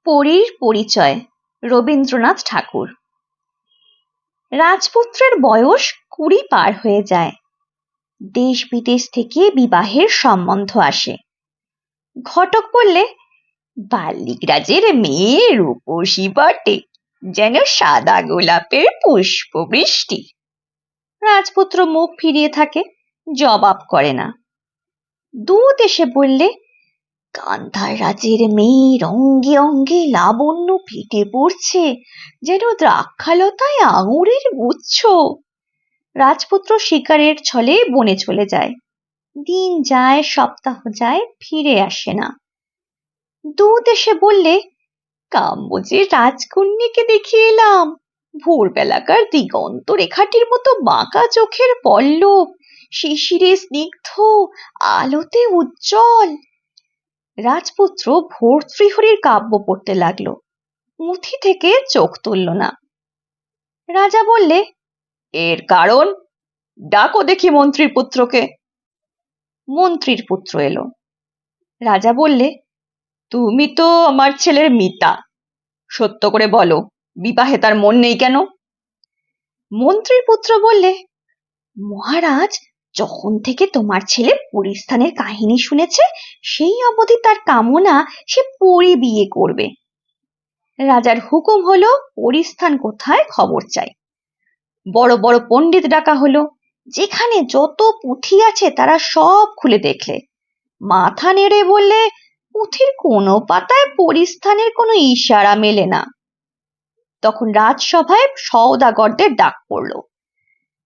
পরীর পরিচয় রবীন্দ্রনাথ ঠাকুর। রাজপুত্রের বয়স 20 পার হয়ে যায়। দেশ বিদেশ থেকে বিবাহের সম্বন্ধ আসে। ঘটক বললে, বাল্মিক রাজের মেয়ে রূপসী বটে, যেন সাদা গোলাপের পুষ্প বৃষ্টি। রাজপুত্র মুখ ফিরিয়ে থাকে, জবাব করে না। দূত এসে বললে, গান্ধার রাজের মেয়ের অঙ্গে অঙ্গে লাবণ্য ফেটে পড়ছে, যেন দ্রাক্ষালতায় আঙুরের গুচ্ছ। রাজপুত্র শিকারের ছলে বনে চলে যায়। দিন যায়, সপ্তাহ যায়, ফিরে আসে না। দূত এসে বললে, কাম্বোজের রাজকন্যাকে দেখিয়ে এলাম, ভোরবেলাকার দিগন্ত রেখাটির মতো বাঁকা চোখের পল্লব, শিশিরে স্নিগ্ধ, আলোতে উজ্জ্বল। রাজপুত্র ভর্তৃহরির কাব্য পড়তে লাগলো, পুঁথি থেকে চোখ তুলল না। রাজা বললে, এর কারণ ডাকো দেখি মন্ত্রীর পুত্রকে। মন্ত্রীর পুত্র এলো। রাজা বললে, তুমি তো আমার ছেলের মিতা, সত্য করে বলো, বিবাহে তার মন নেই কেন? মন্ত্রীর পুত্র বললে, মহারাজ, যখন থেকে তোমার ছেলে পরিস্থানের কাহিনী শুনেছে, সেই অবধি তার কামনা সে পরি বিয়ে করবে। রাজার হুকুম হলো, পরিস্থান কোথায় খবর চাই। বড় বড় পণ্ডিত ডাকা হলো, যেখানে যত পুঁথি আছে তারা সব খুলে দেখলে। মাথা নেড়ে বললে, পুঁথির কোনো পাতায় পরিস্থানের কোনো ইশারা মেলে না। তখন রাজসভায় সওদাগরদের ডাক পড়ল।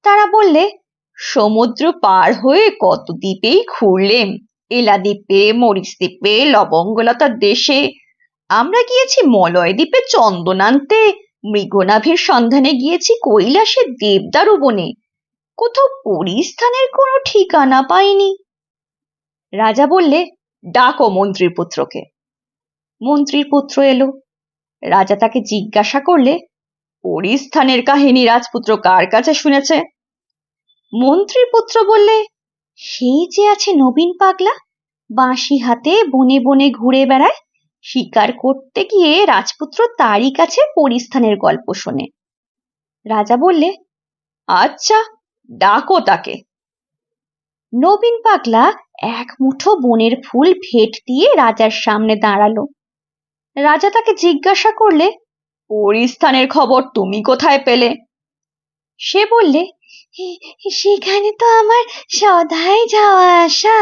তারা বললে, সমুদ্র পার হয়ে কত দ্বীপেই ঘুরলেম, এলা দ্বীপে, মরিচ দ্বীপে, লবঙ্গলতার দেশে। আমরা গিয়েছি মলয় দ্বীপে চন্দন আনতে, মৃগনাভির সন্ধানে গিয়েছি কৈলাসের দেবদারু বনে, কোথাও পরিস্থানের কোনো ঠিকানা পাইনি। রাজা বললে, ডাকো মন্ত্রীর পুত্রকে। মন্ত্রীর পুত্র এলো। রাজা তাকে জিজ্ঞাসা করলে, পরিস্থানের কাহিনী রাজপুত্র কার কাছে শুনেছে? মন্ত্রীর পুত্র বললে, সেই যে আছে নবীন পাগলা, বাঁশি হাতে বনে বনে ঘুরে বেড়ায়, শিকার করতে গিয়ে রাজপুত্র তারই কাছে পরিস্থানের গল্প শোনে। রাজা বললে, আচ্ছা, ডাকো তাকে। নবীন পাগলা এক মুঠো বনের ফুল ভেট দিয়ে রাজার সামনে দাঁড়ালো। রাজা তাকে জিজ্ঞাসা করলে, পরিস্থানের খবর তুমি কোথায় পেলে? সে বললে, সেখানে তো আমার সদাই যাওয়া আসা।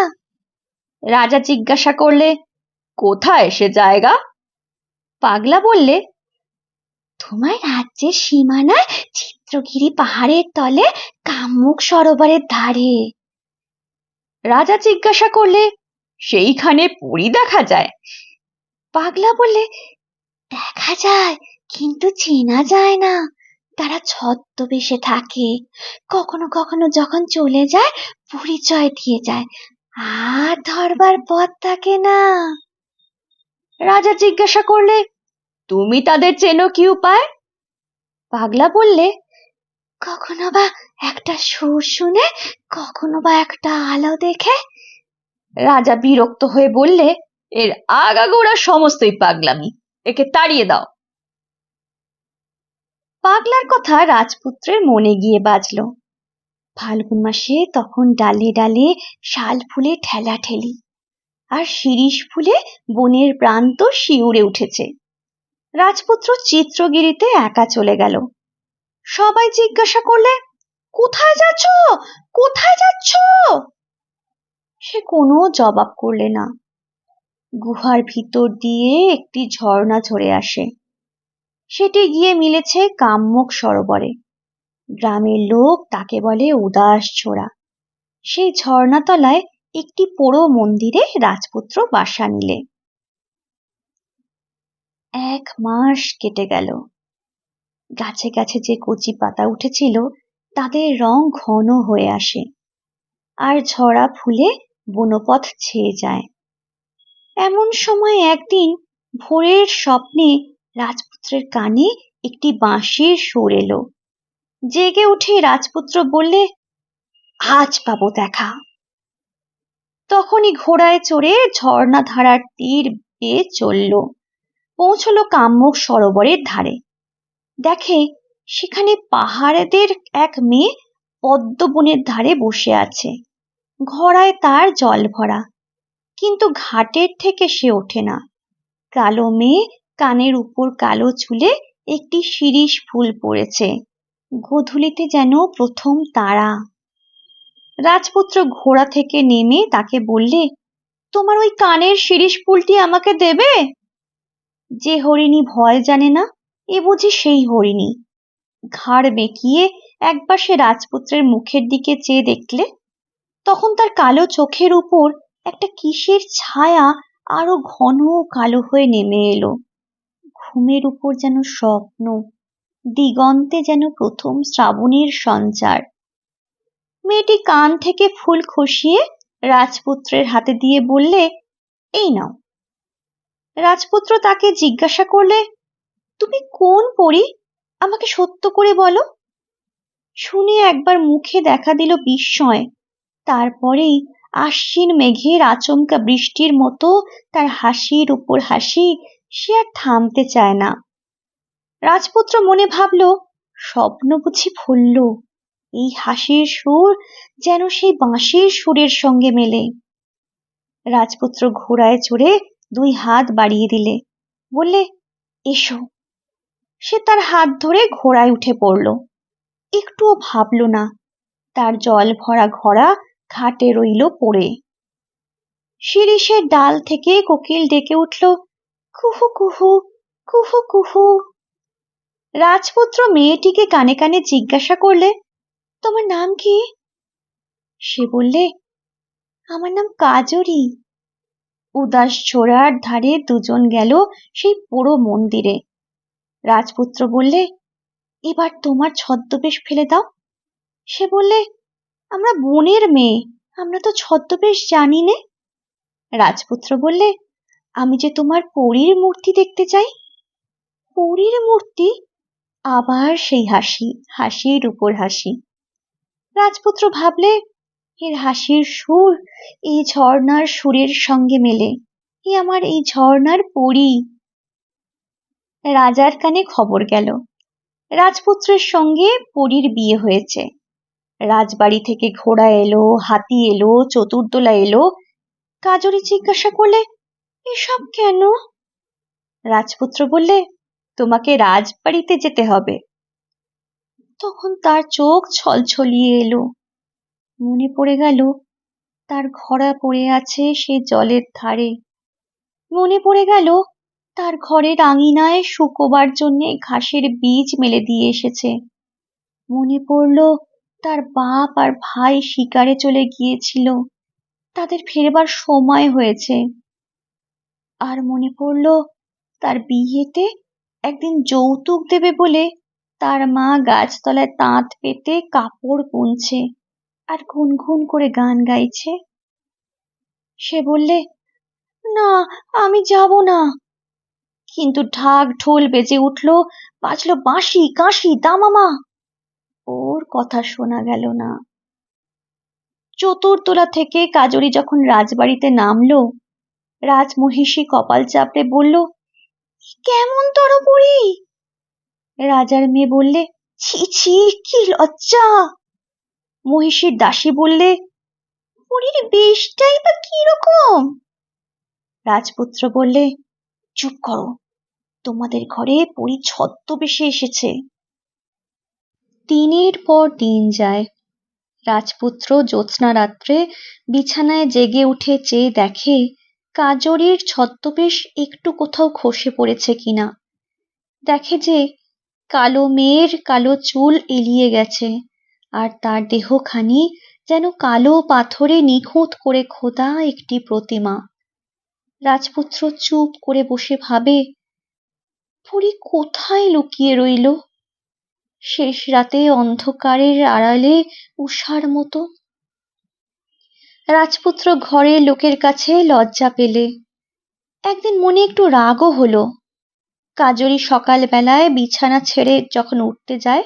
রাজা জিজ্ঞাসা করলে, কোথায় সে জায়গা? পাগলা বললে, তোমার রাজ্যের সীমানায় চিত্রগিরি পাহাড়ের তলে কামুক সরোবরের ধারে। রাজা জিজ্ঞাসা করলে, সেইখানে পরী দেখা যায়? পাগলা বললে, দেখা যায়, কিন্তু চেনা যায় না। তারা ছদ্মবেশে থাকে, কখনো কখনো যখন চলে যায় পরিচয় দিয়ে যায়, আর ধরবার পথ থাকে না। রাজা জিজ্ঞাসা করলে, তুমি তাদের চেনো কি উপায়? পাগলা বললে, কখনো বা একটা সুর শুনে, কখনো বা একটা আলো দেখে। রাজা বিরক্ত হয়ে বললে, এর আগাগোড়া সমস্তই পাগলামি, একে তাড়িয়ে দাও। পাগলার কথা রাজপুত্রের মনে গিয়ে বাজল। ফাল্গুন মাসে তখন ডালে ডালে শাল ফুলে ঠেলাঠেলি, আর শিরীষ ফুলে বনের প্রান্ত শিউরে উঠেছে। রাজপুত্র চিত্রগিরিতে একা চলে গেল। সবাই জিজ্ঞাসা করলে, কোথায় যাচ্ছ, কোথায় যাচ্ছ? সে কোনো জবাব করলে না। গুহার ভিতর দিয়ে একটি ঝর্ণা ঝরে আসে। সেটি গিয়ে মিলেছে কাম্যক সরোবরে। গ্রামের লোক তাকে বলে উদাস ছোড়া। সেই ঝর্ণাতলায় একটি পোড়ো মন্দিরে রাজপুত্র বাসা নিলে। 1 মাস কেটে গেল। গাছে গাছে যে কচি পাতা উঠেছিল তাদের রং ঘন হয়ে আসে, আর ঝরা ফুলে বনপথ ছেয়ে যায়। এমন সময় একদিন ভোরের স্বপ্নে রাজপুত্রের কানে একটি বাঁশির সুর এলো। জেগে উঠে রাজপুত্র বললে, আজ পাবো দেখা। তখনই ঘোড়ায় চড়ে ঝর্ণা ধারার তীর বেয়ে চলল। পৌঁছলো কাম্যক সরোবরের ধারে। দেখে সেখানে পাহাড়েদের এক মেয়ে পদ্মবনের ধারে বসে আছে। ঘড়ায় তার জল ভরা, কিন্তু ঘাটের থেকে সে ওঠে না। কালো মেয়ে, কানের উপর কালো চুলে একটি শিরীষ ফুল পড়েছে, গোধূলিতে যেন প্রথম তারা। রাজপুত্র ঘোড়া থেকে নেমে তাকে বললে, তোমার ওই কানের শিরীষ ফুলটি আমাকে দেবে? যে হরিণী ভয় জানে না, এ বুঝি সেই হরিণী। ঘাড় বেঁকিয়ে একবার সে রাজপুত্রের মুখের দিকে চেয়ে দেখলে, তখন তার কালো চোখের উপর একটা কিসের ছায়া আরো ঘন কালো হয়ে নেমে এলো। ঘুমের উপর যেন স্বপ্ন, দিগন্তে যেন প্রথম শ্রাবণের সঞ্চার। মেয়েটি কান থেকে ফুল খসিয়ে রাজপুত্রের হাতে দিয়ে বললে, এই নাও। রাজপুত্র তাকে জিজ্ঞাসা করলে, তুমি কোন পরী, আমাকে সত্য করে বলো। শুনে একবার মুখে দেখা দিল বিস্ময়, তারপরেই আশ্বিন মেঘের আচমকা বৃষ্টির মতো তার হাসির উপর হাসি, সে আর থামতে চায় না। রাজপুত্র মনে ভাবল, স্বপ্ন বুঝি ভুলল, এই হাসির সুর যেন সেই বাঁশির সুরের সঙ্গে মেলে। রাজপুত্র ঘোড়ায় চড়ে দুই হাত বাড়িয়ে দিলে, বললে, এসো। সে তার হাত ধরে ঘোড়ায় উঠে পড়ল। একটুও ভাবল না, তার জল ভরা ঘোড়া ঘাটে রইল পড়ে। শিরীষের ডাল থেকে কোকিল ডেকে উঠল, কুহু কুহু, কুহু কুহু। রাজপুত্র মেয়েটিকে কানে কানে জিজ্ঞাসা করলে, তোমার নাম কি? সে বললে, আমার নাম কাজরি। উদাস ছোড়ার ধারে দুজন গেল সেই পুরো মন্দিরে। রাজপুত্র বললে, এবার তোমার ছদ্মবেশ ফেলে দাও। সে বললে, আমরা বনের মেয়ে, আমরা তো ছদ্মবেশ জানি নে। রাজপুত্র বললে, আমি যে তোমার পরীর মূর্তি দেখতে চাই। পরীর মূর্তি? আবার সেই হাসি, হাসির উপর হাসি। রাজপুত্র ভাবলে, এর হাসির সুর এই ঝর্ণার সুরের সঙ্গে মেলে, এ আমার এই ঝর্ণার পরী। রাজার কানে খবর গেল, রাজপুত্রের সঙ্গে পরীর বিয়ে হয়েছে। রাজবাড়ি থেকে ঘোড়া এলো, হাতি এলো, চতুর্দোলা এলো। কাজরি জিজ্ঞাসা করলে, এসব কেন? রাজপুত্র বললে, তোমাকে রাজবাড়িতে যেতে হবে। তখন তার চোখ ছলছলিয়ে এলো। মনে পড়ে গেল, তার ঘোড়া পড়ে আছে সে জলের ধারে। মনে পড়ে গেল, তার ঘরের আঙিনায় শুকোবার জন্যে ঘাসের বীজ মেলে দিয়ে এসেছে। মনে পড়ল, তার বাপ আর ভাই শিকারে চলে গিয়েছিল, তাদের ফেরবার সময় হয়েছে। আর মনে পড়ল, তার বিয়েতে একদিন যৌতুক দেবে বলে তার মা গাছতলায় তাঁত পেতে কাপড় বুনছে আর গুনগুন করে গান গাইছে। সে বললে, না, আমি যাব না। কিন্তু ঢাক ঢোল বেজে উঠল, বাজলো বাঁশি, কাঁসি, দামামা। ওর কথা শোনা গেল না। চতুর্দোলা থেকে কাজরি যখন রাজবাড়িতে নামলো, রাজমহিষী কপাল চাপড়ে বলল, কেমন তরপরি? রাজার মেয়ে বললে, ছি ছি, কি লজ্জা। মহিষীর দাসী বললে, পরীর বেশটাই বা কিরকম? রাজপুত্র বললে, চুপ করো, তোমাদের ঘরে পরী ছদ্মবেশে এসেছে। দিনের পর দিন যায়। রাজপুত্র জ্যোৎস্না রাত্রে বিছানায় জেগে উঠে চেয়ে দেখে কাজরির ছদ্মবেশ একটু কোথাও খসে পড়েছে কিনা। দেখে যে কালো মেয়ের কালো চুল এলিয়ে গেছে, আর তার দেহখানি যেন কালো পাথরে নিখুঁত করে খোদা একটি প্রতিমা। রাজপুত্র চুপ করে বসে ভাবে, পরী কোথায় লুকিয়ে রইল শেষ রাতে অন্ধকারের আড়ালে উষার মতো। রাজপুত্র ঘরের লোকের কাছে লজ্জা পেলে। একদিন মনে একটু রাগও হলো। কাজরি সকাল বেলায় বিছানা ছেড়ে যখন উঠতে যায়,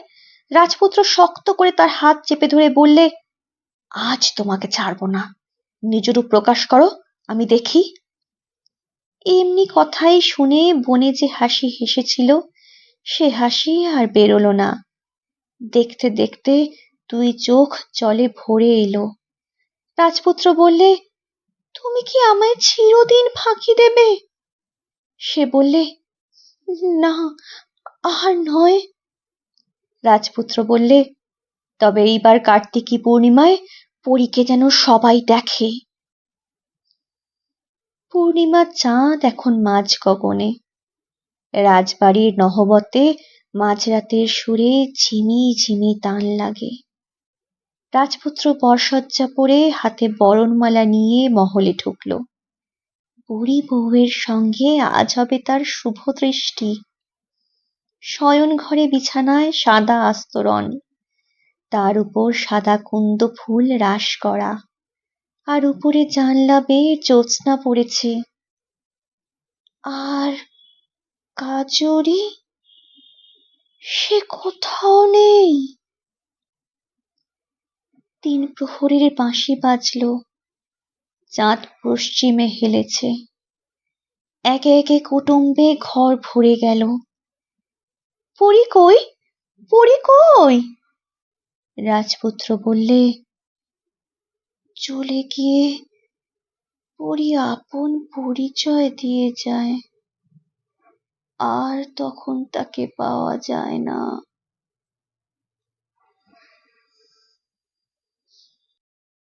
রাজপুত্র শক্ত করে তার হাত চেপে ধরে বললে, আজ তোমাকে ছাড়বো না, নিজ রূপ প্রকাশ করো, আমি দেখি। এমনি কথাই শুনে বনে যে হাসি হেসেছিল সে হাসি আর বেরোলো না। দেখতে দেখতে দুই চোখ জলে ভরে এলো। রাজপুত্র বললে, তুমি কি আমায় চিরদিন ফাঁকি দেবে? সে বললে, না, আর নয়। রাজপুত্র বললে, তবে এইবার কার্তিকী পূর্ণিমায় পরীকে যেন সবাই দেখে। পূর্ণিমার চাঁদ এখন মাঝ গগনে। রাজবাড়ির নহবতে মাঝরাতের সুরে ঝিমি ঝিমি তান লাগে। রাজপুত্র বরসজ্জা পরে হাতে বরণমালা নিয়ে মহলে ঢুকল। বুড়ি বউয়ের সঙ্গে আজ হবে তার শুভ দৃষ্টি। শয়ন ঘরে বিছানায় সাদা আস্তরণ, তার উপর সাদা কুন্দ ফুল রাশ করা, আর উপরে জানলা বেয়ে জ্যোৎস্না পড়েছে। আর কাজরি, সে কোথাও নেই। 3 প্রহরের বাঁশি বাজল, চাঁদ পশ্চিমে হেলেছে। একে একে কুটুম্বে ঘর ভরে গেল। পরী কই, পরী কই? রাজপুত্র বললে, চলে গিয়ে পরী আপন পরিচয় দিয়ে যায়, আর তখন তাকে পাওয়া যায় না।